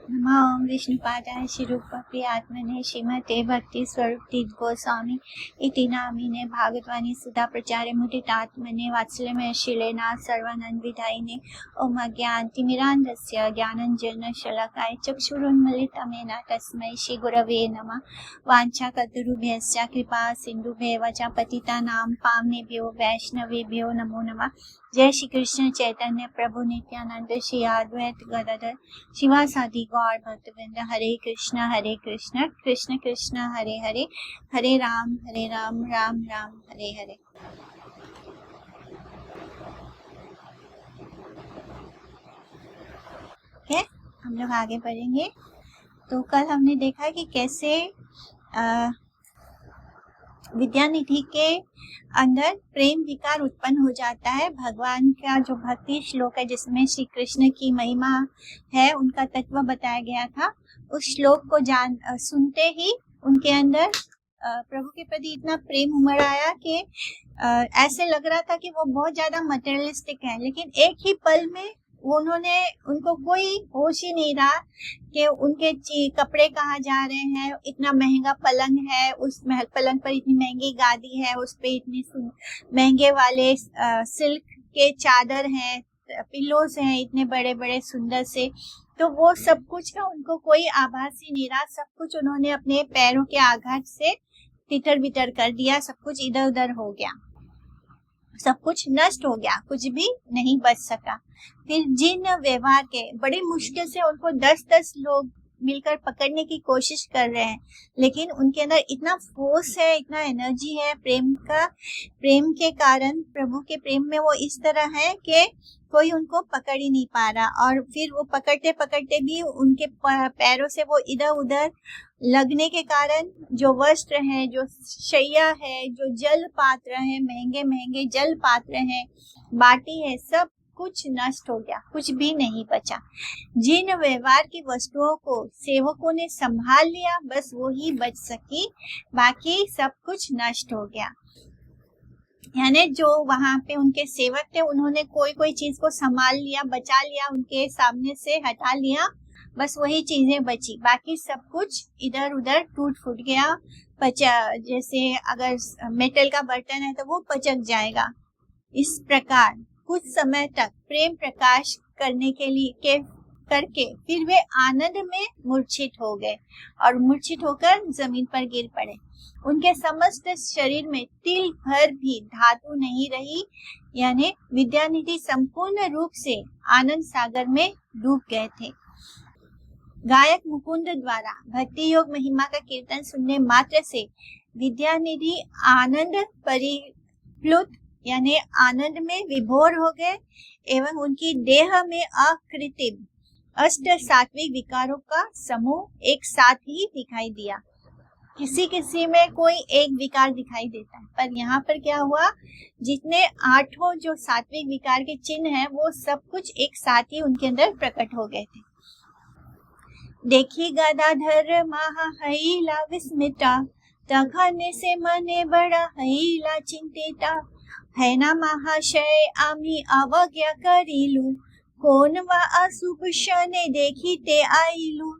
नमः विष्णुपादाय श्रीरूपप्रियात्मने श्रीमते भक्ति स्वरूप तीर्थ गोस्वामी इति नामिने भागवतवाणी सुधा प्रचारे मुदितात्मने वात्सल्यमय शीलेना सर्वानंद विधायिने ओम अज्ञानतिमिरान्धस्य ज्ञानञ्जन शलाकाय चक्षुरुन्मीलितमेन तस्मै श्री गुरवे नमः। वाञ्छाकल्पतरुभ्यश्च कृपा सिन्धुभ्येव च पतितानां पावनेभ्यो वैष्णवेभ्यो नमो नमः। जय श्री कृष्ण चैतन्य प्रभु नित्यानंद श्री अद्वैत गदाधर शिवासादि गौर भक्तवृंद। हरे कृष्ण कृष्ण कृष्ण हरे हरे, हरे राम राम राम हरे हरे। ओके, हम लोग आगे बढ़ेंगे। तो कल हमने देखा कि कैसे विद्यानिधि के अंदर प्रेम विकार उत्पन्न हो जाता है। भगवान का जो भक्ति श्लोक है जिसमें श्री कृष्ण की महिमा है, उनका तत्व बताया गया था, उस श्लोक को सुनते ही उनके अंदर प्रभु के प्रति इतना प्रेम उमड़ आया कि ऐसे लग रहा था कि वो बहुत ज्यादा मटेरियलिस्टिक है, लेकिन एक ही पल में उनको कोई होश ही नहीं रहा कि उनके कपड़े कहाँ जा रहे हैं। इतना महंगा पलंग है, उस पलंग पर इतनी महंगी गादी है, उस पे इतने महंगे वाले सिल्क के चादर हैं, पिल्लोस हैं इतने बड़े बड़े सुंदर से। तो वो सब कुछ का उनको कोई आभास ही नहीं रहा। सब कुछ उन्होंने अपने पैरों के आघात से तितर बितर कर दिया, सब कुछ इधर उधर हो गया, सब कुछ नष्ट हो गया, कुछ भी नहीं बच सका। फिर जिन व्यवहार के बड़ी मुश्किल से उनको 10-10 लोग मिलकर पकड़ने की कोशिश कर रहे हैं, लेकिन उनके अंदर इतना फोर्स है, इतना एनर्जी है प्रेम के कारण, प्रभु के प्रेम में वो इस तरह है कि कोई उनको पकड़ ही नहीं पा रहा। और फिर वो पकड़ते पकड़ते भी उनके पैरों से वो इधर उधर लगने के कारण जो वस्त्र है, जो शैया है, जो जल पात्र है, महंगे महंगे जल पात्र है, बाटी है, सब कुछ नष्ट हो गया, कुछ भी नहीं बचा। जिन व्यवहार की वस्तुओं को सेवकों ने संभाल लिया, बस वो ही बच सकी, बाकी सब कुछ नष्ट हो गया। यानी जो वहां पे उनके सेवक थे, उन्होंने कोई चीज को संभाल लिया, बचा लिया, उनके सामने से हटा लिया, बस वही चीजें बची, बाकी सब कुछ इधर उधर टूट फूट गया। जैसे अगर मेटल का बर्तन है तो वो पचक जाएगा। इस प्रकार कुछ समय तक प्रेम प्रकाश करने के करके फिर वे आनंद में मूर्छित हो गए और मूर्छित होकर जमीन पर गिर पड़े। उनके समस्त शरीर में तिल भर भी धातु नहीं रही, यानी विद्यानिधि संपूर्ण रूप से आनंद सागर में डूब गए थे। गायक मुकुंद द्वारा भक्ति योग महिमा का कीर्तन सुनने मात्र से विद्यानिधि आनंद परिप्लुत यानी आनंद में विभोर हो गए एवं उनकी देह में अकृत्रिम अष्ट सात्विक विकारों का समूह एक साथ ही दिखाई दिया। किसी में कोई एक विकार दिखाई देता है, पर यहाँ पर क्या हुआ, जितने 8 जो सात्विक विकार के चिन्ह हैं, वो सब कुछ एक साथ ही उनके अंदर प्रकट हो गए थे। देखी गदाधर महा हईला विस्मिता, तखने से मने बड़ा हईला चिंतिता, है ना महाशय आमी अवज्ञा करीलू, कौन वा अशुभ शने देखी ते आईलू।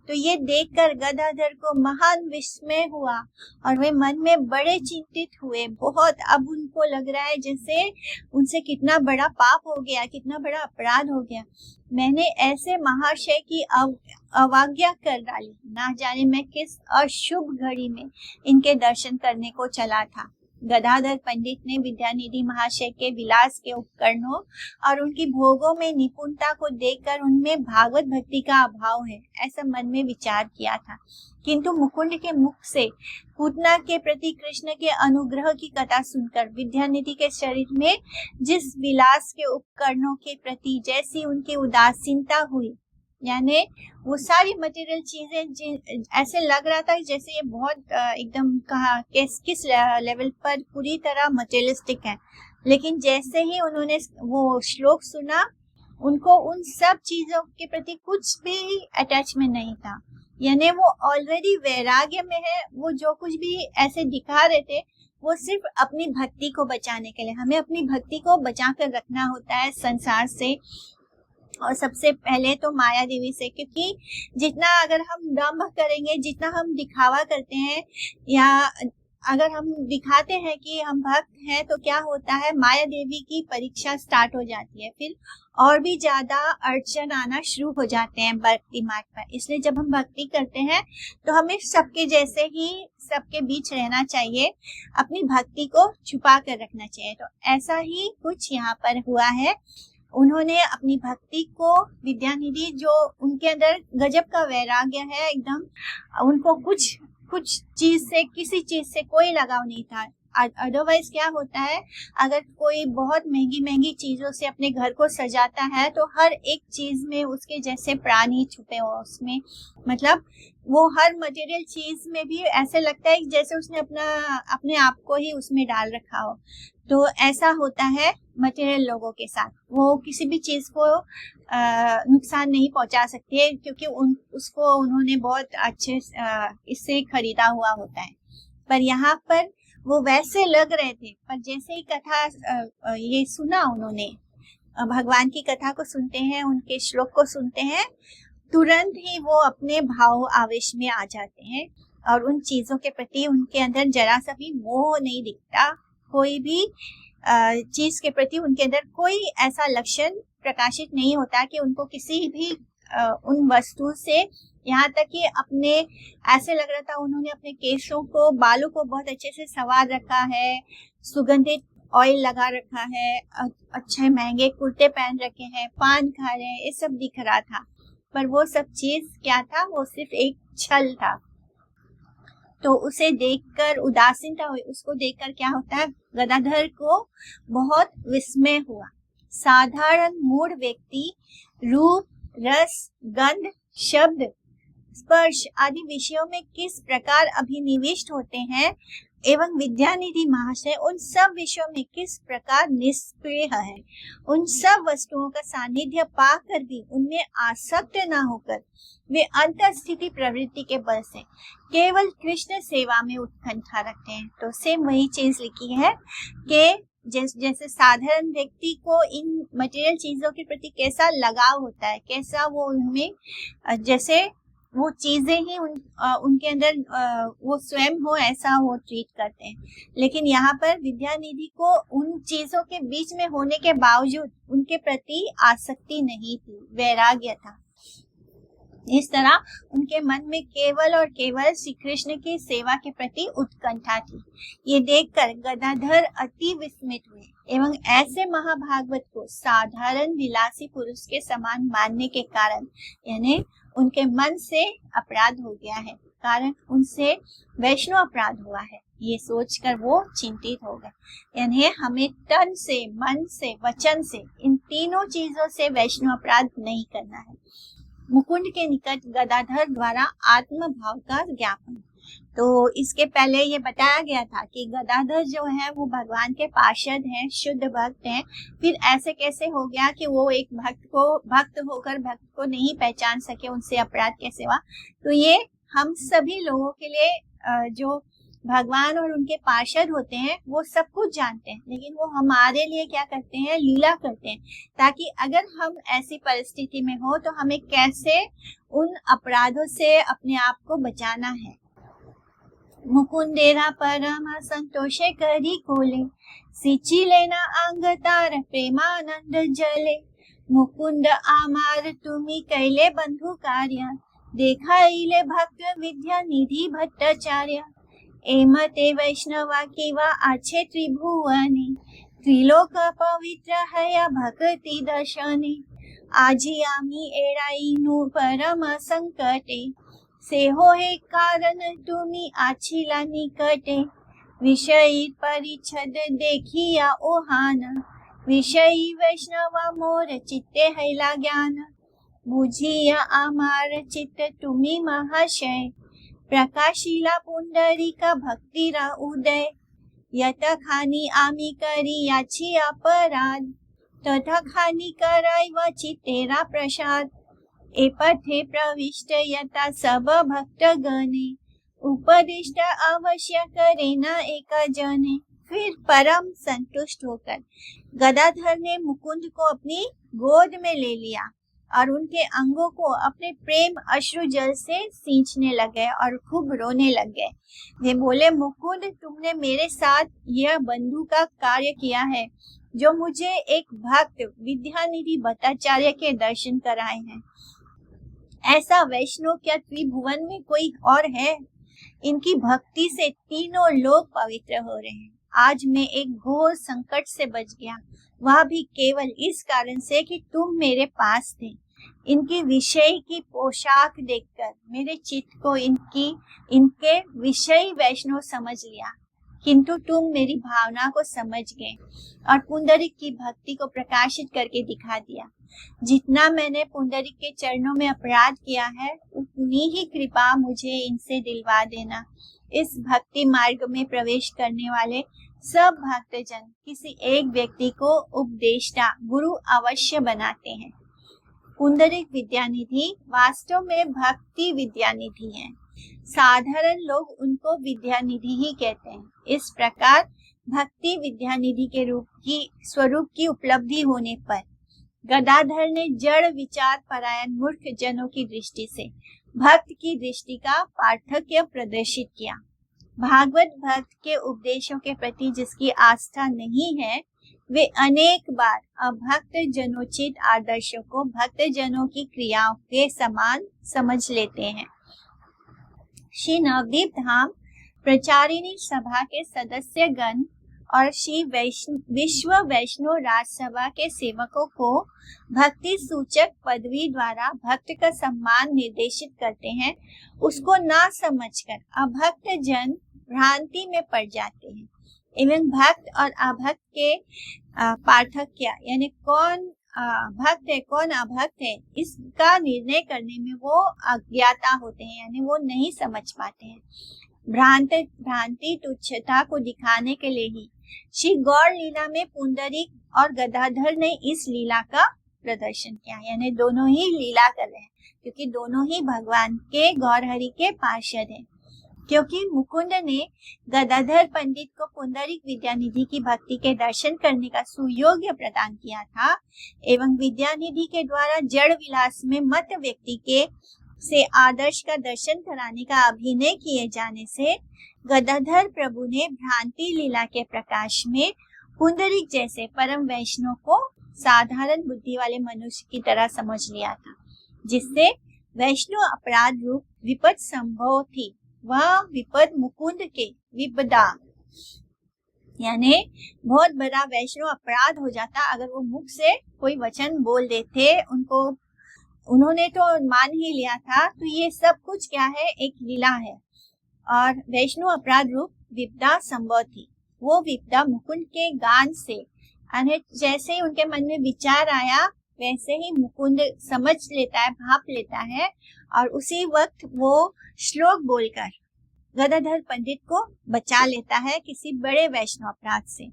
तो ये देखकर गदाधर को महान विस्मय हुआ और वे मन में बड़े चिंतित हुए। बहुत अब उनको लग रहा है जैसे उनसे कितना बड़ा पाप हो गया, कितना बड़ा अपराध हो गया, मैंने ऐसे महाशय की अवज्ञा कर डाली, ना जाने मैं किस अशुभ घड़ी में इनके दर्शन करने को चला था। गदाधर पंडित ने विद्यानिधि महाशय के विलास के उपकरणों और उनकी भोगों में निपुणता को देखकर उनमें भागवत भक्ति का अभाव है ऐसा मन में विचार किया था, किंतु मुकुंद के मुख से पूतना के प्रति कृष्ण के अनुग्रह की कथा सुनकर विद्यानिधि के शरीर में जिस विलास के उपकरणों के प्रति जैसी उनकी उदासीनता हुई, यानी वो सारी मटेरियल चीजें ऐसे लग रहा था जैसे ये बहुत एकदम किस लेवल पर पूरी तरह मटेरियलिस्टिक है, लेकिन जैसे ही उन्होंने वो श्लोक सुना, उनको उन सब चीजों के प्रति कुछ भी अटैचमेंट नहीं था, यानी वो ऑलरेडी वैराग्य में है। वो जो कुछ भी ऐसे दिखा रहे थे वो सिर्फ अपनी भक्ति को बचाने के लिए, हमें अपनी भक्ति को बचा कर रखना होता है संसार से, और सबसे पहले तो माया देवी से, क्योंकि जितना अगर हम दम्भ करेंगे, जितना हम दिखावा करते हैं या अगर हम दिखाते हैं कि हम भक्त हैं, तो क्या होता है, माया देवी की परीक्षा स्टार्ट हो जाती है, फिर और भी ज्यादा अड़चन आना शुरू हो जाते हैं भक्ति मार्ग पर। इसलिए जब हम भक्ति करते हैं तो हमें सबके जैसे ही सबके बीच रहना चाहिए, अपनी भक्ति को छुपा कर रखना चाहिए। तो ऐसा ही कुछ यहाँ पर हुआ है। उन्होंने अपनी भक्ति को, विद्यानिधि जो उनके अंदर गजब का वैराग्य है एकदम, उनको कुछ चीज से, किसी चीज से कोई लगाव नहीं था। अदरवाइज क्या होता है, अगर कोई बहुत महंगी चीजों से अपने घर को सजाता है तो हर एक चीज में उसके जैसे प्राणी छुपे हो उसमें, मतलब वो हर मटेरियल चीज में भी ऐसे लगता है जैसे उसने अपने आप को ही उसमें डाल रखा हो। तो ऐसा होता है मटेरियल लोगों के साथ, वो किसी भी चीज को नुकसान नहीं पहुंचा सकती है, क्योंकि उसको उन्होंने बहुत अच्छे इससे खरीदा हुआ होता है। पर यहाँ पर वो वैसे लग रहे थे, पर जैसे ही कथा ये सुना उन्होंने, भगवान की कथा को सुनते हैं, उनके श्लोक को सुनते हैं, तुरंत ही वो अपने भाव आवेश में आ जाते हैं और उन चीजों के प्रति उनके अंदर जरा सा भी मोह नहीं दिखता। कोई भी चीज के प्रति उनके अंदर कोई ऐसा लक्षण प्रकाशित नहीं होता कि उनको किसी भी उन वस्तु से, यहाँ तक कि अपने ऐसे लग रहा था उन्होंने अपने केशों को, बालों को बहुत अच्छे से संवार रखा है, सुगंधित ऑयल लगा रखा है, अच्छे महंगे कुर्ते पहन रखे हैं, पान खा रहे हैं, ये सब दिख रहा था। पर वो सब चीज क्या था, वो सिर्फ एक छल था। तो उसे देखकर उदासीनता हुई, उसको देखकर क्या होता है, गदाधर को बहुत विस्मय हुआ। साधारण मूढ़ व्यक्ति रूप, रस, गंध, शब्द, स्पर्श आदि विषयों में किस प्रकार अभिनिविष्ट होते हैं एवं विद्यानिधि महाशय उन सब विषयों में किस प्रकार निष्क्रिय है। उन सब वस्तुओं का सानिध्य पाकर भी उनमें आसक्त न होकर वे अंतःस्थिति प्रवृत्ति के बल से केवल कृष्ण सेवा में उत्कंठा रखते हैं। तो सेम वही चीज लिखी है कि जैसे साधारण व्यक्ति को इन मटेरियल चीजों के प्रति कैसा लगाव होता है, कैसा वो उनमें जैसे वो चीजें ही उनके अंदर वो स्वयं हो, ऐसा वो ट्रीट करते हैं। लेकिन यहाँ पर विद्यानिधि को उन चीजों के बीच में होने के बावजूद उनके प्रति आसक्ति नहीं थी, वैराग्य था। इस तरह उनके मन में केवल और केवल श्री कृष्ण की सेवा के प्रति उत्कंठा थी। ये देखकर गदाधर अति विस्मित हुए एवं ऐसे महाभागवत को साधारण विलासी पुरुष के समान मानने के कारण, यानी उनके मन से अपराध हो गया है, कारण उनसे वैष्णव अपराध हुआ है, ये सोचकर वो चिंतित हो गए। यानी हमें तन से, मन से, वचन से, इन तीनों चीजों से वैष्णव अपराध नहीं करना है। मुकुंद के निकट गदाधर द्वारा आत्म भाव का ज्ञापन। तो इसके पहले ये बताया गया था कि गदाधर जो है वो भगवान के पार्षद हैं, शुद्ध भक्त हैं। फिर ऐसे कैसे हो गया कि वो एक भक्त होकर भक्त को नहीं पहचान सके, उनसे अपराध कैसे हुआ। तो ये हम सभी लोगों के लिए जो भगवान और उनके पार्षद होते हैं वो सब कुछ जानते हैं, लेकिन वो हमारे लिए क्या करते हैं, लीला करते हैं, ताकि अगर हम ऐसी परिस्थिति में हो तो हमें कैसे उन अपराधों से अपने आप को बचाना है। मुकुंदेरा परम संतोषे करी कोले, सिंची लेना अंग तार प्रेमानंद जले। मुकुंद आमार तुम्ही कैले बंधु कार्य, देखा इले भक्त विद्या निधि भट्टाचार्य। एमते वैष्णवा किवा आछे त्रिभुवने, त्रिलोक पवित्र हया भक्ति दर्शने। आजी आमी एराईनु परम संकटे, से हो हे कारण तुमी आछिला निकटे। विषयी परिच्छद देखिया ओहान, विषयी वैष्णवा मोर चित्ते हैला ज्ञान। बुझिया आमार चित्त तुमी महाशय, प्रकाशिला पुंडरीका भक्तिरा उदय। यत खानी आमी करी याची अपराध, तथा खानी कराई वची तेरा प्रसाद। ए पथे प्रविष्ट यथा सब भक्त गणे, उपदिष्ट अवश्य करे न एक जने। फिर परम संतुष्ट होकर गदाधर ने मुकुंद को अपनी गोद में ले लिया और उनके अंगों को अपने प्रेम अश्रु जल से सींचने लगे और खूब रोने लग गए। वे बोले, मुकुंद, तुमने मेरे साथ यह बंधु का कार्य किया है, जो मुझे एक भक्त विद्यानिधि भट्टाचार्य के दर्शन कराए हैं। ऐसा वैष्णव क्या त्रिभुवन में कोई और है? इनकी भक्ति से तीनों लोग पवित्र हो रहे हैं। आज मैं एक घोर संकट से बच गया, वह भी केवल इस कारण से कि तुम मेरे पास थे। इनकी विषय की पोशाक देखकर मेरे चित्त को इनके विषय वैष्णव समझ लिया, किंतु तुम मेरी भावना को समझ गए और पुंडरीक की भक्ति को प्रकाशित करके दिखा दिया। जितना मैंने पुंडरीक के चरणों में अपराध किया है, उतनी ही कृपा मुझे इनसे दिलवा देना। इस भक्ति मार्ग में प्रवेश करने वाले सब भक्तजन किसी एक व्यक्ति को उपदेष्टा गुरु अवश्य बनाते हैं। पुंडरीक विद्यानिधि वास्तव में भक्ति विद्यानिधि हैं। साधारण लोग उनको विद्यानिधि ही कहते हैं। इस प्रकार भक्ति विद्यानिधि के स्वरूप की उपलब्धि होने पर गदाधर ने जड़ विचार परायण मूर्ख जनों की दृष्टि से भक्त की दृष्टि का पार्थक्य प्रदर्शित किया। भागवत भक्त के उपदेशों के प्रति जिसकी आस्था नहीं है, वे अनेक बार अभक्त जनोचित आदर्शों को भक्त जनों की क्रियाओं के समान समझ लेते हैं। श्री नवदीप धाम प्रचारिणी सभा के सदस्य गण और श्री विश्व वैष्णव राजसभा के सेवकों को भक्ति सूचक पदवी द्वारा भक्त का सम्मान निर्देशित करते हैं, उसको ना समझकर अभक्त जन भ्रांति में पड़ जाते हैं। एवं भक्त और अभक्त के पार्थक्य यानी कौन भक्त है कौन अभक्त है, इसका निर्णय करने में वो अज्ञाता होते हैं, यानी वो नहीं समझ पाते हैं। भ्रांति तुच्छता को दिखाने के लिए ही श्री गौर लीला में पुंडरीक और गदाधर ने इस लीला का प्रदर्शन किया, यानी दोनों ही लीला कर रहे हैं, क्योंकि दोनों ही भगवान के गौरहरि के पार्षद हैं। क्योंकि मुकुंद ने गदाधर पंडित को पुंडरीक विद्यानिधि की भक्ति के दर्शन करने का सुयोग्य प्रदान किया था, एवं विद्यानिधि के द्वारा जड़ विलास में मत व्यक्ति के से आदर्श का दर्शन कराने का अभिनय किए जाने से गदाधर प्रभु ने भ्रांति लीला के प्रकाश में पुंडरीक जैसे परम वैष्णव को साधारण बुद्धि वाले मनुष्य की तरह समझ लिया था, जिससे वैष्णव अपराध रूप विपद संभव थी। वह विपद मुकुंद के विपदा, यानी बहुत बड़ा वैष्णव अपराध हो जाता अगर वो मुख से कोई वचन बोल देते। उन्होंने तो मान ही लिया था, तो ये सब कुछ क्या है, एक लीला है। और वैष्णव अपराध रूप विपदा संभव थी। वो विपदा मुकुंद के गान से, जैसे ही उनके मन में विचार आया वैसे ही मुकुंद समझ लेता है, भाप लेता है, और उसी वक्त वो श्लोक बोलकर गदाधर पंडित को बचा लेता है किसी बड़े वैष्णव अपराध से।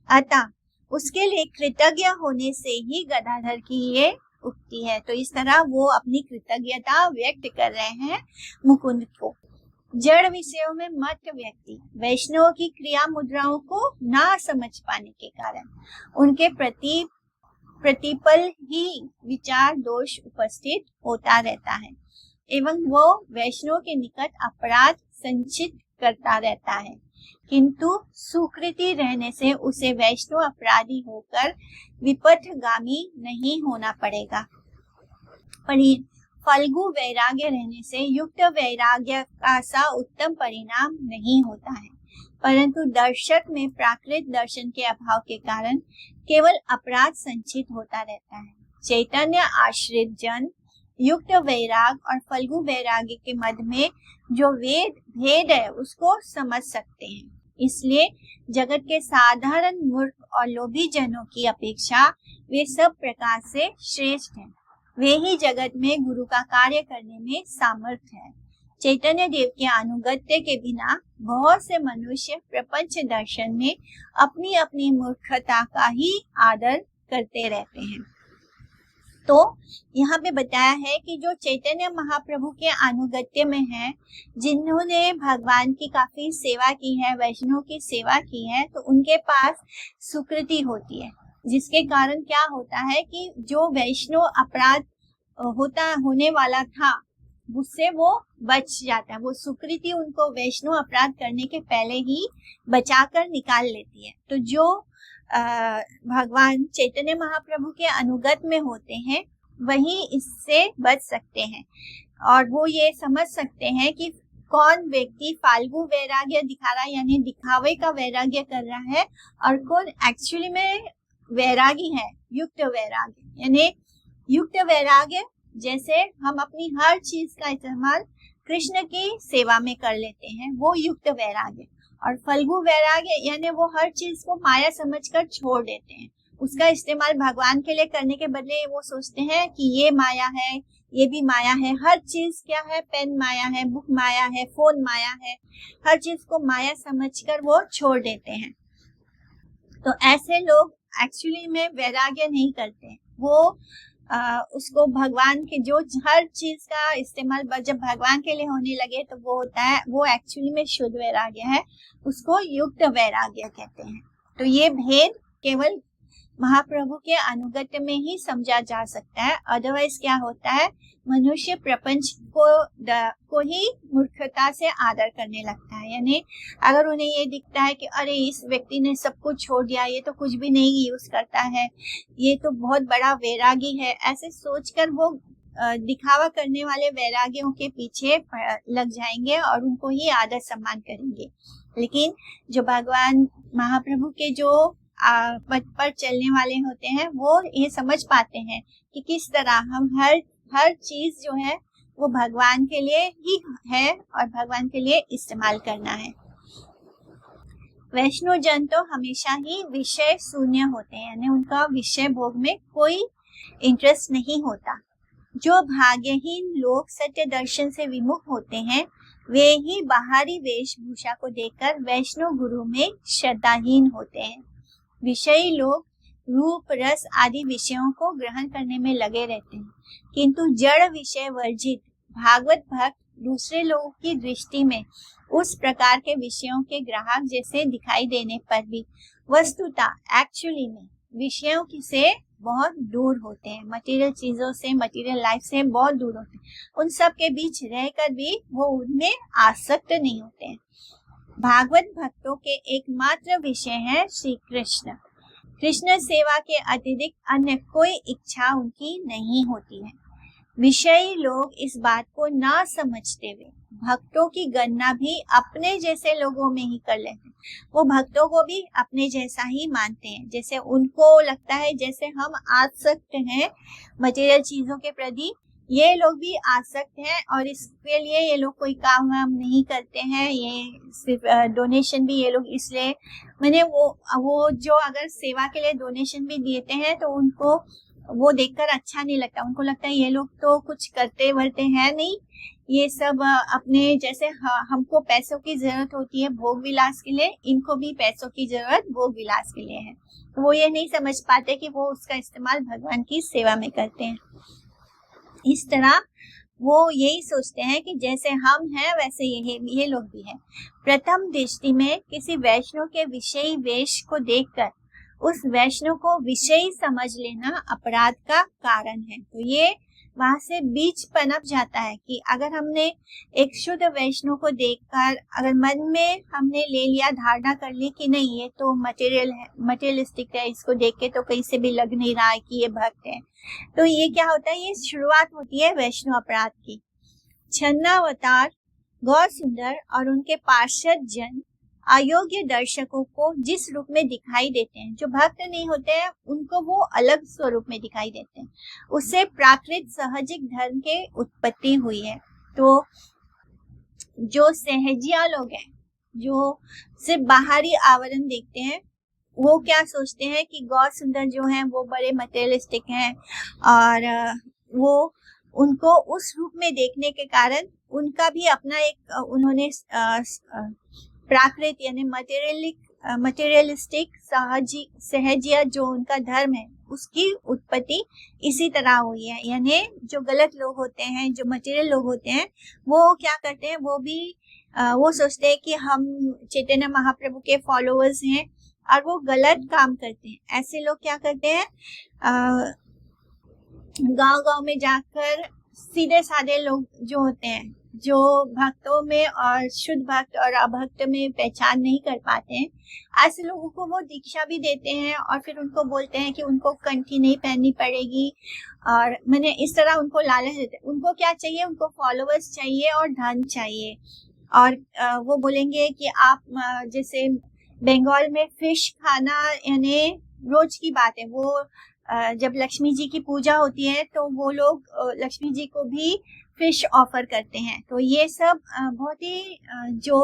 अतः उसके लिए कृतज्ञ होने से ही गदाधर की ये उक्ति है। तो इस तरह वो अपनी कृतज्ञता व्यक्त कर रहे हैं मुकुंद को। जड़ विषयों में मत व्यक्ति वैष्णव की क्रिया मुद्राओं को ना समझ पाने के कारण उनके प्रति प्रतिपल ही विचार दोष उपस्थित होता रहता है, एवं वो वैष्णव के निकट अपराध संचित करता रहता है। किंतु सुकृति रहने से उसे वैष्णव अपराधी होकर विपथगामी नहीं होना पड़ेगा। फल्गु वैराग्य रहने से युक्त वैराग्य का सा उत्तम परिणाम नहीं होता है, परंतु दर्शक में प्राकृत दर्शन के अभाव के कारण केवल अपराध संचित होता रहता है। चैतन्य आश्रित जन युक्त वैराग और फल्गु वैराग्य के मध्य में जो भेद है उसको समझ सकते हैं। इसलिए जगत के साधारण मूर्ख और लोभी जनों की अपेक्षा वे सब प्रकार से श्रेष्ठ हैं। वे ही जगत में गुरु का कार्य करने में सामर्थ्य है। चैतन्य देव के अनुगत्य के बिना बहुत से मनुष्य प्रपंच दर्शन में अपनी अपनी मूर्खता का ही आदर करते रहते हैं। तो यहाँ पे बताया है कि जो चैतन्य महाप्रभु के अनुगत्य में है, जिन्होंने भगवान की काफी सेवा की है, वैष्णव की सेवा की है, तो उनके पास सुकृति होती है, जिसके कारण क्या होता है कि जो वैष्णव अपराध होने वाला था उससे वो बच जाता है। वो सुकृति उनको वैष्णव अपराध करने के पहले ही बचाकर निकाल लेती है। तो जो भगवान चैतन्य महाप्रभु के अनुगत में होते हैं वही इससे बच सकते हैं और वो ये समझ सकते हैं कि कौन व्यक्ति फाल्गु वैराग्य दिखा रहा है यानी दिखावे का वैराग्य कर रहा है और कौन एक्चुअली में वैरागी है, युक्त वैराग्य। यानी युक्त वैराग्य जैसे हम अपनी हर चीज का इस्तेमाल कृष्ण की सेवा में कर लेते हैं, वो युक्त वैराग्य। और फल्गु वैराग्य यानी वो हर चीज को माया समझकर छोड़ देते हैं, उसका इस्तेमाल भगवान के लिए करने के बदले वो सोचते हैं कि ये माया है, ये भी माया है, हर चीज क्या है, पेन माया है, बुक माया है, फोन माया है, हर चीज को माया समझकर वो छोड़ देते हैं। तो ऐसे लोग एक्चुअली में वैराग्य नहीं करते, वो उसको भगवान के जो हर चीज का इस्तेमाल जब भगवान के लिए होने लगे तो वो होता है, वो एक्चुअली में शुद्ध वैराग्य है, उसको युक्त वैराग्य कहते हैं। तो ये भेद केवल महाप्रभु के अनुगत्य में ही समझा जा सकता है, अदरवाइज क्या होता है, मनुष्य प्रपंच को ही मूर्खता से आदर करने लगता है। यानी अगर उन्हें ये दिखता है कि अरे इस व्यक्ति ने सब कुछ छोड़ दिया, ये तो कुछ भी नहीं यूज करता है, ये तो बहुत बड़ा वैरागी है, ऐसे सोचकर वो दिखावा करने वाले वैरागियों के पीछे लग जाएंगे और उनको ही आदर सम्मान करेंगे। लेकिन जो भगवान महाप्रभु के जो पथ पर चलने वाले होते हैं वो ये समझ पाते हैं कि किस तरह हम हर चीज जो है वो भगवान के लिए ही है और भगवान के लिए इस्तेमाल करना है। वैष्णव जन तो हमेशा ही विषय शून्य होते हैं, यानी उनका विषय भोग में कोई इंटरेस्ट नहीं होता। जो भाग्यहीन लोग सत्य दर्शन से विमुख होते हैं वे ही बाहरी वेशभूषा को देखकर वैष्णव गुरु में श्रद्धाहीन होते हैं। विषयी लोग रूप रस आदि विषयों को ग्रहण करने में लगे रहते हैं, किंतु जड़ विषय वर्जित भागवत भक्त दूसरे लोगों की दृष्टि में उस प्रकार के विषयों के ग्राहक जैसे दिखाई देने पर भी वस्तुतः एक्चुअली में विषयों की से बहुत दूर होते हैं, मटेरियल चीजों से, मटेरियल लाइफ से बहुत दूर होते हैं। उन सब के बीच रहकर भी वो उनमें आसक्त नहीं होते हैं। भागवत भक्तों के एकमात्र विषय है श्री कृष्ण। कृष्ण सेवा के अतिरिक्त अन्य कोई इच्छा उनकी नहीं होती है। विषयी लोग इस बात को ना समझते हुए भक्तों की गणना भी अपने जैसे लोगों में ही कर लेते हैं। वो भक्तों को भी अपने जैसा ही मानते हैं, जैसे उनको लगता है जैसे हम आसक्त हैं मटेरियल चीजों के प्रति, ये लोग भी आसक्त हैं और इसके लिए ये लोग कोई काम वाम नहीं करते हैं। ये सिर्फ डोनेशन भी ये लोग इसलिए मैंने वो जो अगर सेवा के लिए डोनेशन भी देते हैं तो उनको वो देखकर अच्छा नहीं लगता, उनको लगता है ये लोग तो कुछ करते वरते हैं नहीं, ये सब अपने जैसे हमको पैसों की जरूरत होती है भोग विलास के लिए, इनको भी पैसों की जरूरत भोग विलास के लिए है। तो वो ये नहीं समझ पाते कि वो उसका इस्तेमाल भगवान की सेवा में करते हैं। इस तरह वो यही सोचते हैं कि जैसे हम हैं वैसे ये लोग भी हैं। प्रथम दृष्टि में किसी वैष्णव के विषयी वेश को देखकर उस वैष्णव को विषयी समझ लेना अपराध का कारण है। तो ये वहां से बीच पनप जाता है कि अगर हमने एक शुद्ध वैष्णव को देखकर अगर मन में हमने ले लिया, धारणा कर ली कि नहीं ये तो मटेरियल है, मटेरियलिस्टिक है, इसको देख के तो कहीं से भी लग नहीं रहा है कि ये भक्त है, तो ये क्या होता है, ये शुरुआत होती है वैष्णव अपराध की। छन्नावतार गौर सुंदर और उनके पार्षद जन अयोग्य दर्शकों को जिस रूप में दिखाई देते हैं, जो भक्त नहीं होते हैं उनको वो अलग स्वरूप में दिखाई देते हैं, उससे प्राकृत सहजिक धर्म के उत्पत्ति हुई है। तो जो सहजिया लोग हैं जो सिर्फ बाहरी आवरण देखते हैं वो क्या सोचते हैं कि गौर सुंदर जो हैं वो बड़े मटेरियलिस्टिक हैं और वो उनको उस रूप में देखने के कारण उनका भी अपना एक उन्होंने प्राकृत यानी मटेरियलिस्टिक सहजिया जो उनका धर्म है उसकी उत्पत्ति इसी तरह हुई है। यानी जो गलत लोग होते हैं, जो मटेरियल लोग होते हैं, वो क्या करते हैं, वो भी वो सोचते हैं कि हम चैतन्य महाप्रभु के फॉलोअर्स हैं और वो गलत काम करते हैं। ऐसे लोग क्या करते हैं, गांव-गांव में जाकर सीधे साधे लोग जो होते हैं, जो भक्तों में और शुद्ध भक्त और अभक्त में पहचान नहीं कर पाते हैं, ऐसे लोगों को वो दीक्षा भी देते हैं और फिर उनको बोलते हैं कि उनको कंठी नहीं पहननी पड़ेगी, और मैंने इस तरह उनको लालच देते हैं। उनको क्या चाहिए? उनको फॉलोअर्स चाहिए और धन चाहिए। और वो बोलेंगे कि आप जैसे बंगाल में फिश खाना यानी रोज की बात है। वो जब लक्ष्मी जी की पूजा होती है तो वो लोग लक्ष्मी जी को भी फिश ऑफर करते हैं। तो ये सब बहुत ही जो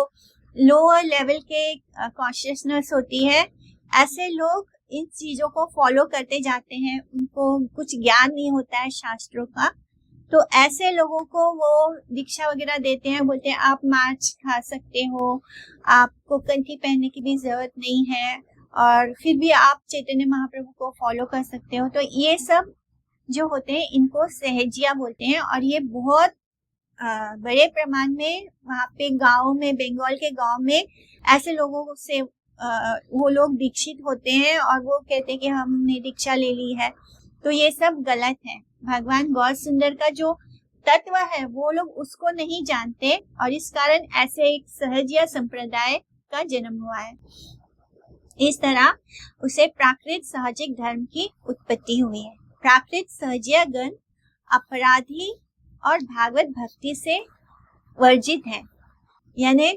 लोअर लेवल के कॉन्शियसनेस होती है, ऐसे लोग इन चीजों को फॉलो करते जाते हैं। उनको कुछ ज्ञान नहीं होता है शास्त्रों का, तो ऐसे लोगों को वो दीक्षा वगैरह देते हैं, बोलते हैं आप मांस खा सकते हो, आपको कंठी पहनने की भी जरूरत नहीं है, और फिर भी आप चैतन्य महाप्रभु को फॉलो कर सकते हो। तो ये सब जो होते हैं इनको सहजिया बोलते हैं, और ये बहुत बड़े प्रमाण में वहाँ पे गाँव में, बंगाल के गाँव में ऐसे लोगों से वो लोग दीक्षित होते हैं और वो कहते हैं कि हमने दीक्षा ले ली है। तो ये सब गलत है। भगवान गौर सुंदर का जो तत्व है वो लोग उसको नहीं जानते, और इस कारण ऐसे एक सहजिया संप्रदाय का जन्म हुआ है। इस तरह उसे प्राकृत सहजिक धर्म की उत्पत्ति हुई है। प्राकृत सहजिया गण अपराधी और भागवत भक्ति से वर्जित है, यानी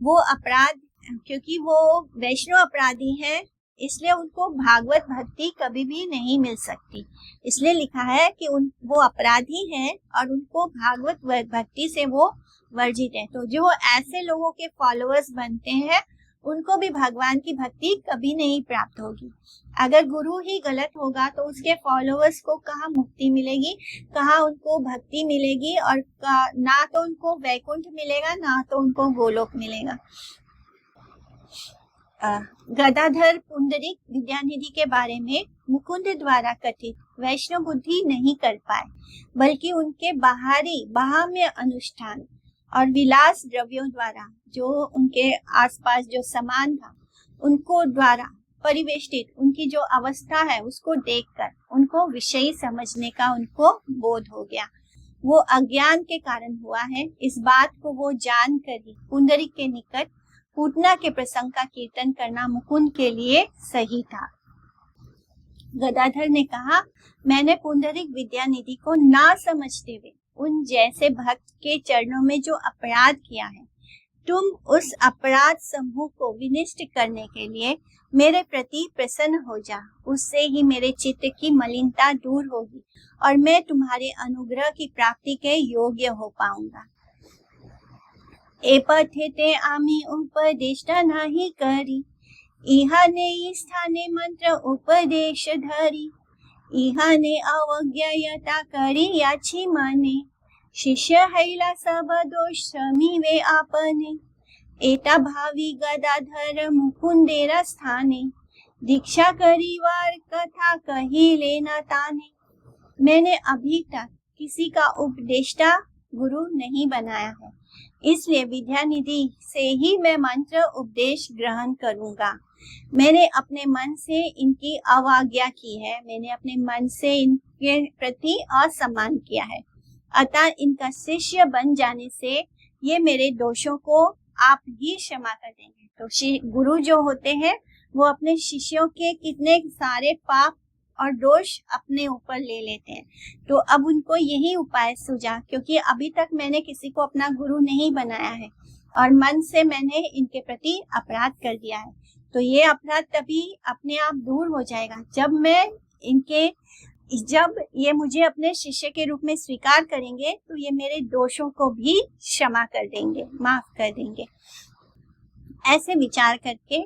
वो अपराध, क्योंकि वो वैष्णव अपराधी हैं, इसलिए उनको भागवत भक्ति कभी भी नहीं मिल सकती। इसलिए लिखा है कि वो अपराधी हैं और उनको भागवत भक्ति से वो वर्जित है। तो जो ऐसे लोगों के फॉलोअर्स बनते हैं उनको भी भगवान की भक्ति कभी नहीं प्राप्त होगी। अगर गुरु ही गलत होगा तो उसके फॉलोअर्स को कहाँ मुक्ति मिलेगी, कहाँ उनको भक्ति मिलेगी, और ना तो उनको वैकुंठ मिलेगा ना तो उनको गोलोक मिलेगा। गदाधर पुंडरीक विद्यानिधि के बारे में मुकुंद द्वारा कथित वैष्णव बुद्धि नहीं कर पाए, बल्कि उनके बाहरी बाह्य अनुष्ठान और विलास द्रव्यों द्वारा, जो उनके आसपास जो सामान था उनको द्वारा परिवेष्टित उनकी जो अवस्था है उसको देखकर उनको विषयी समझने का उनको बोध हो गया। वो अज्ञान के कारण हुआ है। इस बात को वो जान कर ही पुंडरीक के निकट पूतना के प्रसंग का कीर्तन करना मुकुंद के लिए सही था। गदाधर ने कहा, मैंने पुंडरीक विद्यानिधि को ना समझते हुए उन जैसे भक्त के चरणों में जो अपराध किया है, तुम उस अपराध समूह को विनिष्ट करने के लिए मेरे प्रति प्रसन्न हो जा। उससे ही मेरे चित्त की मलिनता दूर होगी और मैं तुम्हारे अनुग्रह की प्राप्ति के योग्य हो पाऊंगा। ए पठेते आमी उपदेष्टा नाही करी, इहाने स्थाने मंत्र उपदेश धरी, इहाने अवज्ञायता करी याची माने, शिष्य हैला सब दोष समीवे आपने, एता भावी गदाधर मुकुंदेरा स्थाने, दीक्षा करी वार कथा कही लेना ताने। मैंने अभी तक किसी का उपदेष्टा गुरु नहीं बनाया है, इसलिए विद्यानिधि से ही मैं मंत्र उपदेश ग्रहण करूंगा। मैंने अपने मन से इनकी अवज्ञा की है, मैंने अपने मन से इनके प्रति असम्मान किया है, अतः इनका शिष्य बन जाने से ये मेरे दोषों को आप ही क्षमा कर देंगे। तो गुरु जो होते हैं वो अपने शिष्यों के कितने सारे पाप और दोष अपने ऊपर ले लेते हैं। तो अब उनको यही उपाय सूझा, क्योंकि अभी तक मैंने किसी को अपना गुरु नहीं बनाया है और मन से मैंने इनके प्रति अपराध कर दिया है। तो ये अपराध तभी अपने आप दूर हो जाएगा जब ये मुझे अपने शिष्य के रूप में स्वीकार करेंगे, तो ये मेरे दोषों को भी क्षमा कर देंगे, माफ कर देंगे। ऐसे विचार करके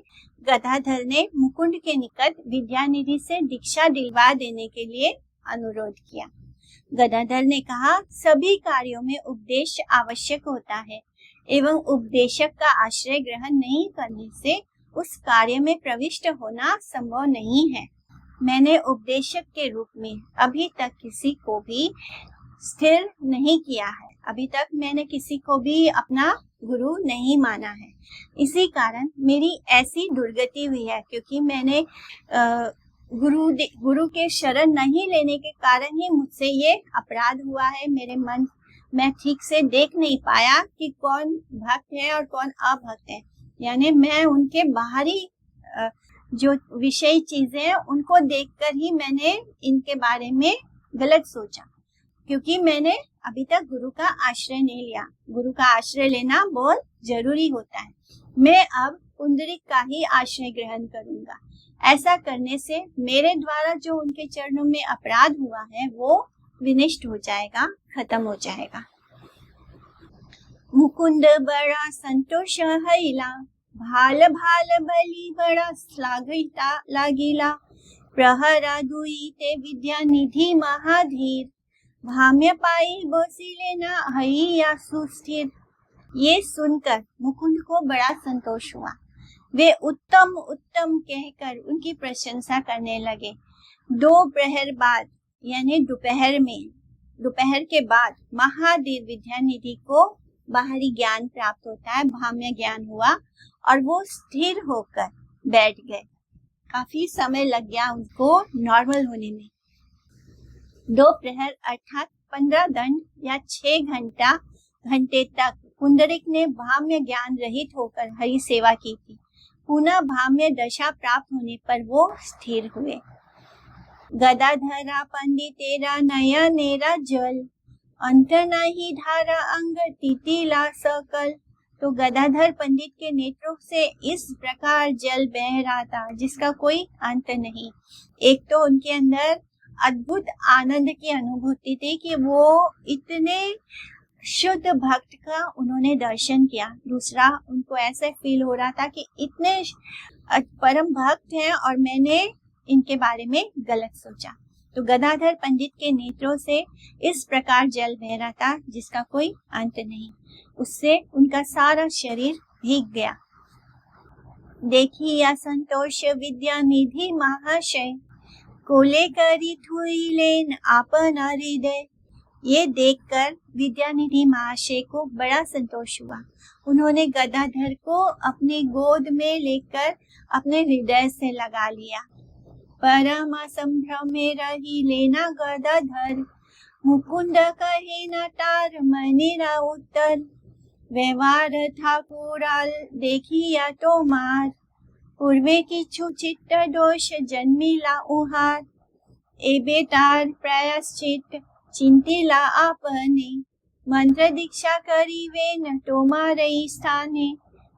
गदाधर ने मुकुंद के निकट विद्यानिधि से दीक्षा दिलवा देने के लिए अनुरोध किया। गदाधर ने कहा, सभी कार्यों में उपदेश आवश्यक होता है एवं उपदेशक का आश्रय ग्रहण नहीं करने से उस कार्य में प्रविष्ट होना संभव नहीं है। मैंने उपदेशक के रूप में अभी तक किसी को भी स्थिर नहीं किया है, अभी तक मैंने किसी को भी अपना गुरु नहीं माना है। इसी कारण मेरी ऐसी दुर्गति हुई है, क्योंकि मैंने गुरु के शरण नहीं लेने के कारण ही मुझसे ये अपराध हुआ है। मैं ठीक से देख नहीं पाया कि कौन भक्त है और कौन अभक्त है। यानी मैं उनके बाहरी जो विषय चीजें हैं उनको देखकर ही मैंने इनके बारे में गलत सोचा, क्योंकि मैंने अभी तक गुरु का आश्रय नहीं लिया। गुरु का आश्रय लेना बहुत जरूरी होता है। मैं अब पुंडरीक का ही आश्रय ग्रहण करूंगा। ऐसा करने से मेरे द्वारा जो उनके चरणों में अपराध हुआ है वो विनष्ट हो जाएगा, खत्म हो जाएगा। मुकुंद बड़ा संतोष हईला, भाल भाल बलि बड़ा श्लाघिता लागिला। प्रहरा दुई ते विद्या निधि महाधीर, भाम्य पाई बसिले ना हईया सुस्थिर। ये सुनकर मुकुंद को बड़ा संतोष हुआ। वे उत्तम उत्तम कहकर उनकी प्रशंसा करने लगे। 2 प्रहर बाद यानी दोपहर के बाद महाधीर विद्यानिधि को बाहरी ज्ञान प्राप्त होता है, भाम्य ज्ञान हुआ और वो स्थिर होकर बैठ गए। काफी समय लग गया उनको नॉर्मल होने में। 2 प्रहर अर्थात 15 दंड या 6 घंटे तक पुंडरीक ने भाम्य ज्ञान रहित होकर हरि सेवा की थी। पुनः भाम्य दशा प्राप्त होने पर वो स्थिर हुए। गदाधरा पंडितेरा नया नेरा जल, अंत नहीं धारा अंग तितिला सकल। तो गदाधर पंडित के नेत्रों से इस प्रकार जल बह रहा था जिसका कोई अंत नहीं। एक तो उनके अंदर अद्भुत आनंद की अनुभूति थी कि वो इतने शुद्ध भक्त का उन्होंने दर्शन किया। दूसरा, उनको ऐसा फील हो रहा था कि इतने परम भक्त हैं और मैंने इनके बारे में गलत सोचा। तो गदाधर पंडित के नेत्रों से इस प्रकार जल बह रहा था जिसका कोई अंत नहीं। उससे उनका सारा शरीर भीग गया। देखिया संतोष विद्या निधि महाशय, कोले करी थुई लेन आपन हृदय। ये देखकर विद्यानिधि महाशय को बड़ा संतोष हुआ। उन्होंने गदाधर को अपनी गोद में लेकर अपने हृदय से लगा लिया। परम संभ्रम में रही लेना गदाधर, मुकुंद कहे न तार मनिरा उत्तर। व्यवहार ठाकुराल देखिया तो मार, पूर्वे किछु चित्त दोष जन्मिला उहार। एबे तार प्रायश्चित चिंतिला आपने, मंत्र दीक्षा करी वे न तोमारे स्थाने।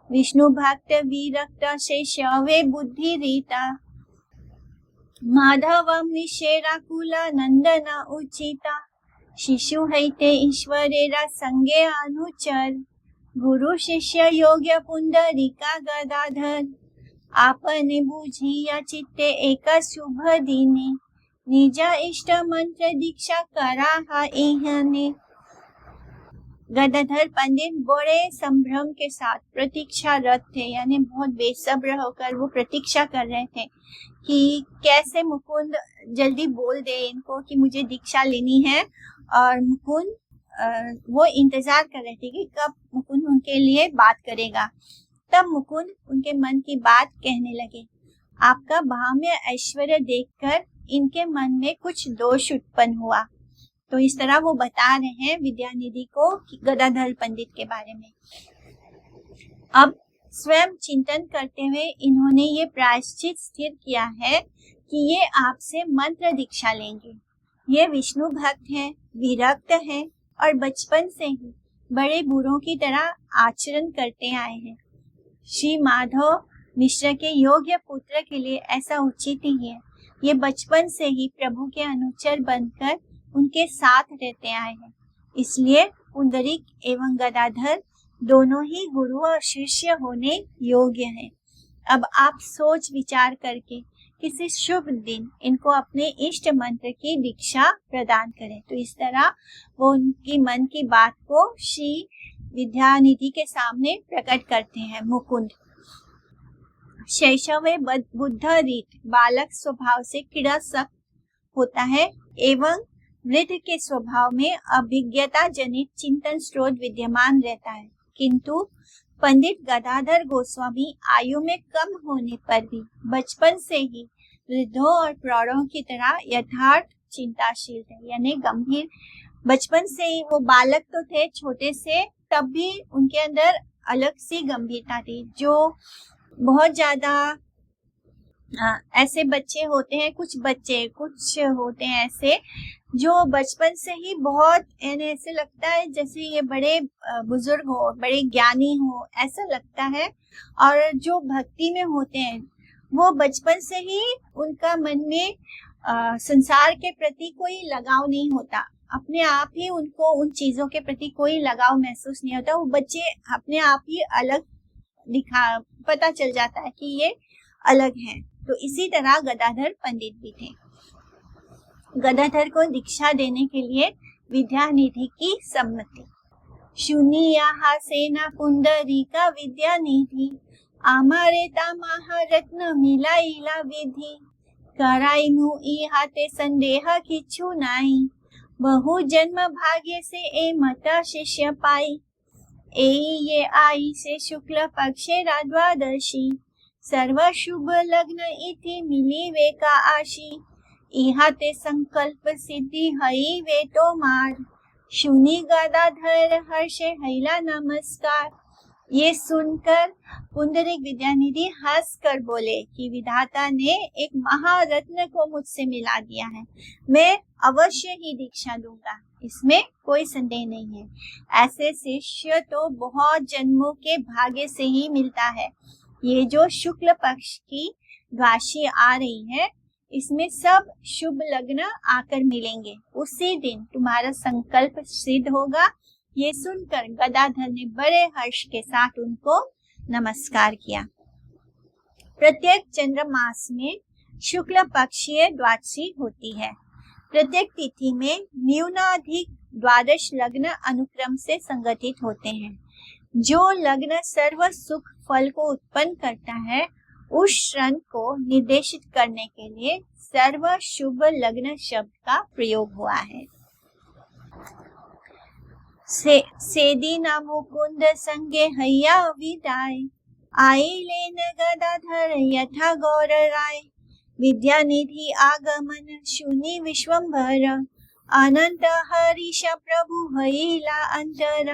विष्णु भक्त विरक्त शेषवे बुद्धि रीता, माधवम निशेराकुला नंदना उचिता। शिशु हैते ईश्वरेरा संगे अनुचर, गुरु शिष्य योग्य पुंडरीका गदाधर। आपने बुझिया चित्ते एक शुभ दिने, निजा इष्ट मंत्र दीक्षा करा इहने। गदाधर पंडित बड़े संभ्रम के साथ प्रतीक्षारत थे, यानी बहुत बेसब्र होकर वो प्रतीक्षा कर रहे थे कि कैसे मुकुंद जल्दी बोल दे इनको कि मुझे दीक्षा लेनी है। और मुकुंद वो इंतजार कर रहे थे कि कब मुकुंद उनके लिए बात करेगा। तब मुकुंद उनके मन की बात कहने लगे। आपका भाम्य ऐश्वर्य देखकर इनके मन में कुछ दोष उत्पन्न हुआ। तो इस तरह वो बता रहे हैं विद्यानिधि को गदाधर पंडित के बारे में। अब स्वयं चिंतन करते हुए इन्होंने ये प्रायश्चित स्थिर किया है कि ये आपसे मंत्र दीक्षा लेंगे। ये विष्णु भक्त हैं, विरक्त हैं और बचपन से ही बड़े बूढ़ों की तरह आचरण करते आए हैं। श्री माधव मिश्र के योग्य पुत्र के लिए ऐसा उचित ही है। ये बचपन से ही प्रभु के अनुचर बनकर उनके साथ रहते आए हैं। इसलिए पुंडरीक एवं गदाधर दोनों ही गुरु और शिष्य होने योग्य हैं। अब आप सोच विचार करके किसी शुभ दिन इनको अपने इष्ट मंत्र की दीक्षा प्रदान करें। तो इस तरह वो उनकी मन की बात को श्री विद्यानिधि के सामने प्रकट करते हैं मुकुंद। शैशव बुद्ध रीत बालक स्वभाव से क्रीड़ासक्त होता है एवं वृद्ध के स्वभाव में अभिज्ञता जनित चिंतन स्रोत विद्यमान रहता है। किंतु पंडित गदाधर गोस्वामी आयु में कम होने पर भी बचपन से ही वृद्धों और प्रौढ़ों की तरह यथार्थ चिंताशील थे, यानी गंभीर। बचपन से ही वो बालक तो थे छोटे से, तब भी उनके अंदर अलग सी गंभीरता थी। जो बहुत ज्यादा ऐसे बच्चे होते हैं, कुछ होते हैं ऐसे जो बचपन से ही बहुत, ऐसे लगता है जैसे ये बड़े बुजुर्ग हो, बड़े ज्ञानी हो, ऐसा लगता है। और जो भक्ति में होते हैं वो बचपन से ही उनका मन में संसार के प्रति कोई लगाव नहीं होता, अपने आप ही उनको उन चीजों के प्रति कोई लगाव महसूस नहीं होता। वो बच्चे अपने आप ही अलग पता चल जाता है कि ये अलग हैं। तो इसी तरह गदाधर पंडित भी थे। गदाधर को दीक्षा देने के लिए विद्यानिधि की सम्मति। शुनिया सेना पुंडरीका विद्यानिधि, आमारे तामाहा रत्न मिलाइला विधि, कराइनु इहाते संदेह किछु नाई, बहु जन्म भाग्य से ए मता शिष्य पाई, ए ये आई से शुक्ल पक्षे द्वादशी, सर्व शुभ लग्न इति मिली वे का आशी, इहाते संकल्प सिद्धि हई वे तो मार, शुनि गदाधर हर्षे हैला नमस्कार। ये सुनकर पुंडरीक विद्यानिधि हंस कर बोले कि विधाता ने एक महारत्न को मुझसे मिला दिया है, मैं अवश्य ही दीक्षा दूंगा, इसमें कोई संदेह नहीं है। ऐसे शिष्य तो बहुत जन्मों के भाग्य से ही मिलता है। ये जो शुक्ल पक्ष की द्वादशी आ रही है, इसमें सब शुभ लग्न आकर मिलेंगे, उसी दिन तुम्हारा संकल्प सिद्ध होगा। ये सुनकर गदाधर ने बड़े हर्ष के साथ उनको नमस्कार किया। प्रत्येक चंद्र मास में शुक्ल पक्षीय द्वादशी होती है। प्रत्येक तिथि में न्यूनाधिक 12 लग्न अनुक्रम से संगठित होते हैं। जो लग्न सर्व सुख फल को उत्पन्न करता है, उस क्षण को निर्देशित करने के लिए सर्व शुभ लग्न शब्द का प्रयोग हुआ है। सेदी ना मुकुंद संगे हैया विदाय, आई लेन गदाधर यथा गौर राय, विद्यानिधि आगमन शुनि विश्वंभर, अनंत हरीश प्रभु हैला अंतर।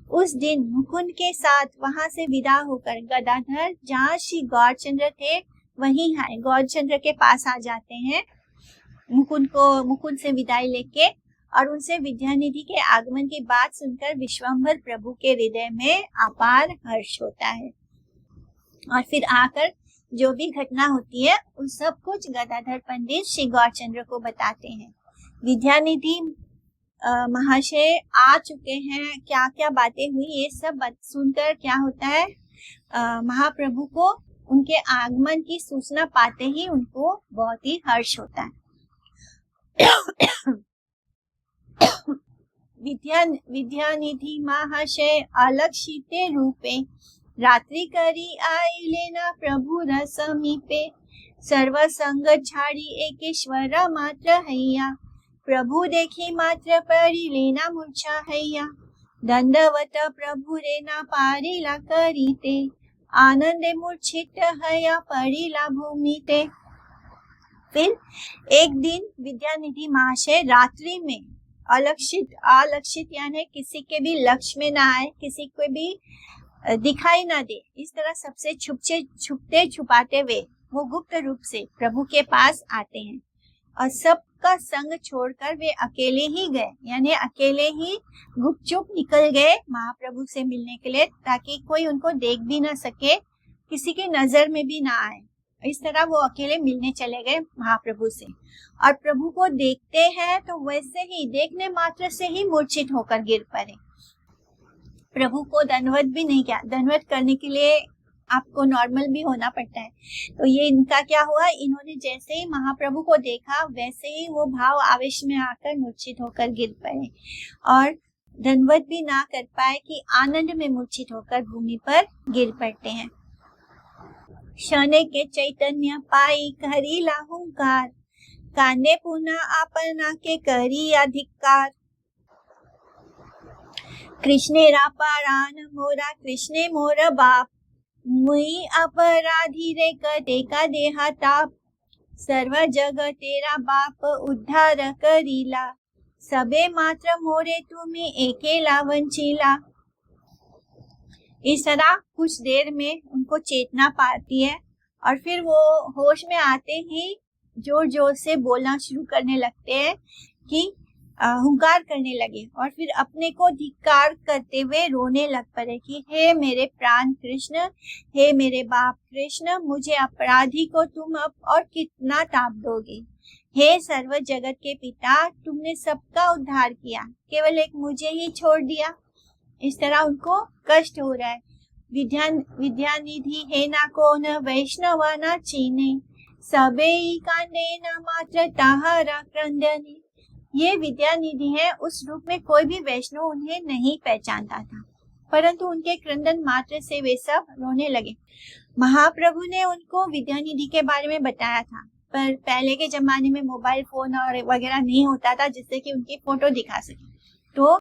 उस दिन मुकुंद के साथ वहां से विदा होकर गदाधर जहाँ श्री गौरचंद्र थे वहीं है, गौरचंद्र के पास आ जाते हैं मुकुंद से विदाई लेके, और उनसे विद्यानिधि के आगमन की बात सुनकर विश्वंभर प्रभु के हृदय में अपार हर्ष होता है। और फिर आकर जो भी घटना होती है उस सब कुछ गदाधर पंडित श्री गौरचंद्र को बताते हैं। विद्यानिधि महाशय आ चुके हैं, क्या क्या बातें हुई, ये सब सुनकर क्या होता है, महाप्रभु को उनके आगमन की सूचना पाते ही उनको बहुत ही हर्ष होता है। विद्यानिधि महाशय अलक्षिते रूपे, रात्रि करी आई लेना प्रभु रसमीपे, सर्व संग छाड़ी एकेश्वर मात्र हैया, प्रभु देखी मात्र परी लेना मूर्छा हैया, दंडवत प्रभु रेना पारिला करीते, आनंदे मूर्छित हया पड़ीला भूमिते। फिर एक दिन विद्यानिधि महाशय रात्रि में अलक्षित यानी किसी के भी लक्ष्य में ना आए, किसी को भी दिखाई ना दे, इस तरह सबसे छुपते छुपाते हुए वो गुप्त रूप से प्रभु के पास आते हैं। और सबका संग छोड़कर वे अकेले ही गए, यानी अकेले ही गुपचुप निकल गए महाप्रभु से मिलने के लिए, ताकि कोई उनको देख भी ना सके, किसी के नजर में भी ना आए। इस तरह वो अकेले मिलने चले गए महाप्रभु से। और प्रभु को देखते हैं तो वैसे ही देखने मात्र से ही मूर्छित होकर गिर पड़े। प्रभु को दंडवत भी नहीं किया, दंडवत करने के लिए आपको नॉर्मल भी होना पड़ता है। तो ये इनका क्या हुआ, इन्होंने जैसे ही महाप्रभु को देखा वैसे ही वो भाव आवेश में आकर मूर्छित होकर गिर पड़े और दंडवत भी ना कर पाए कि आनंद में मूर्छित होकर भूमि पर गिर पड़ते हैं। शने के चैतन्य पाई करी लाहुंकार, कांदे पुनः आपना के करी अधिकार, कृष्णे रापारान मोरा कृष्णे मोर बाप, मुई अपराधी रे कटे का देहा ताप, सर्व जग तेरा बाप उद्धार करीला, सबे मात्र मोरे तुम्हें एकेला वंचीला। इस तरह कुछ देर में उनको चेतना पाती है और फिर वो होश में आते ही जोर जोर से बोलना शुरू करने लगते हैं कि हुंकार करने लगे और फिर अपने को धिक्कार करते हुए रोने लग पड़े कि हे मेरे प्राण कृष्ण, हे मेरे बाप कृष्ण, मुझे अपराधी को तुम अब और कितना ताप दोगे। हे सर्व जगत के पिता, तुमने सबका उद्धार किया, केवल एक मुझे ही छोड़ दिया। इस तरह उनको कष्ट हो रहा है। विद्यानिधि हे ना को न वैष्णव न चीने, सबे कांडे न मात्र ताहरा क्रंदने। ये विद्यानिधि है, उस रूप में कोई भी वैष्णव उन्हें नहीं पहचानता था, परंतु उनके क्रंदन मात्र से वे सब रोने लगे। महाप्रभु ने उनको विद्यानिधि के बारे में बताया था, पर पहले के जमाने में मोबाइल फोन और वगैरह नहीं होता था जिससे कि उनकी फोटो दिखा सके। तो